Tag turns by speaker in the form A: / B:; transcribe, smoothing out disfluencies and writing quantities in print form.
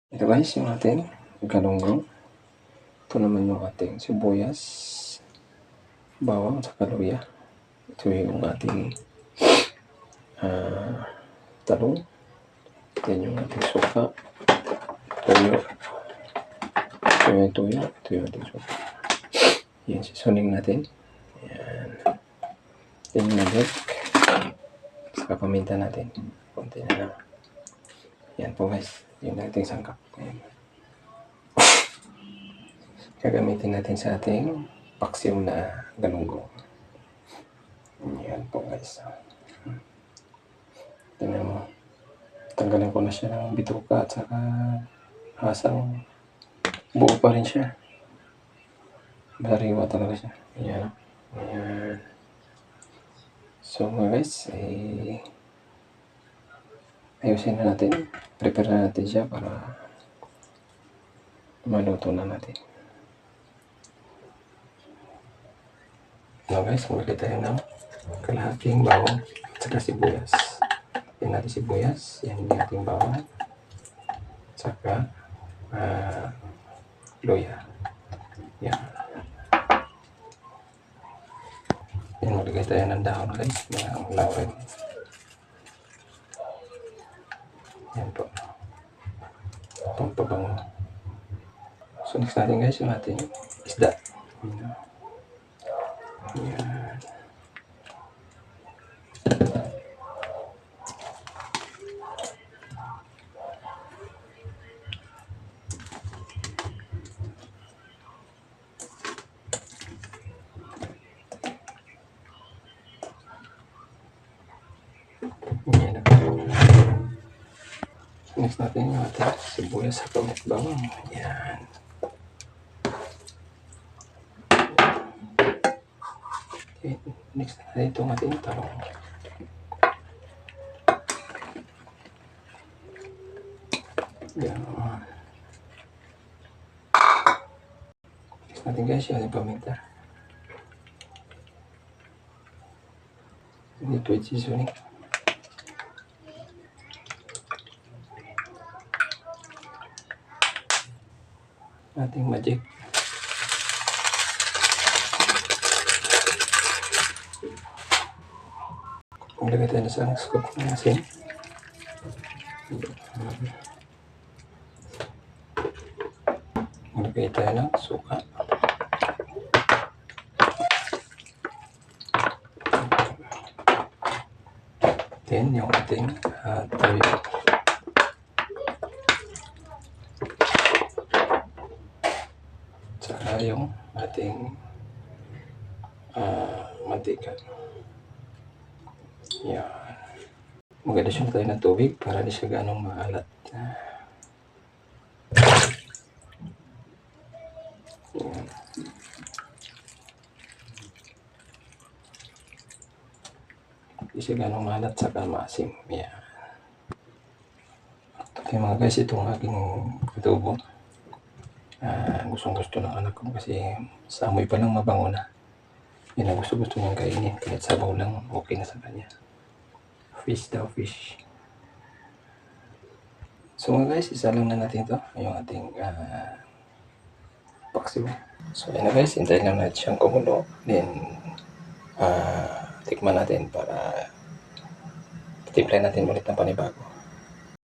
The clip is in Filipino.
A: Ito guys, yung ating galunggong. Ito naman yung ating sibuyas, bawang, at luya. Ito yung ating talong. Yan yung ating suka, toyo. Ito yung toyo, ito yung ating suka. Yan, seasoning natin. Yan. Yan yung nagek. Saka paminta natin. Kunti na lang. Yan po guys, yung ating sangkap. Yan. Gagamitin natin sa ating paksiw na galunggong. Yan po guys. Tingnan mo. Tanggalin ko na siya ng bituka at saka hasang buo pa rin siya. Bariwa talaga siya. Ayan. Ayan. So guys, ayusin na natin. Prepare na natin siya para maluto na natin. Now guys, maglagay tayo ng kalahating bawang at saka sibuyas. Yan natin sibuyas, yan yung ating bawang, saka luya. Yan. Yan, maglagay tayo ng dahon guys, ng laurel. Yan po. Pampabango. So next natin guys, yung ating isda. Yan. Next natin yung ating sibuyas at bawang. Yan. Okay. Next natin itong ating talong. Yan. Next natin guys yung ating paminta. Dito yung seasoning. Ating magic. Maglagay tayo na sa scoop ng asin. Maglagay tayo ng suka. Then yung ating toyo. Saka yung ating mantika. Yan. Mag-addition tayo ng tubig para di siya ganong maalat. Yan. Di siya ganong maalat saka maasim. Yan. Okay mga guys, itong aking adobo. Gustong-gusto ng anak ko kasi sa amoy pa lang mabango na. Yan ang gusto niyang kainin. Kahit sabaw lang, okay na sa kanya. Fish daw, fish. So mga guys, isa lang na natin ito. Yung ating paksiw. So yan na guys, hintayin lang natin siyang kumulo. Then, tikman natin para timpla natin ulit ng panibago.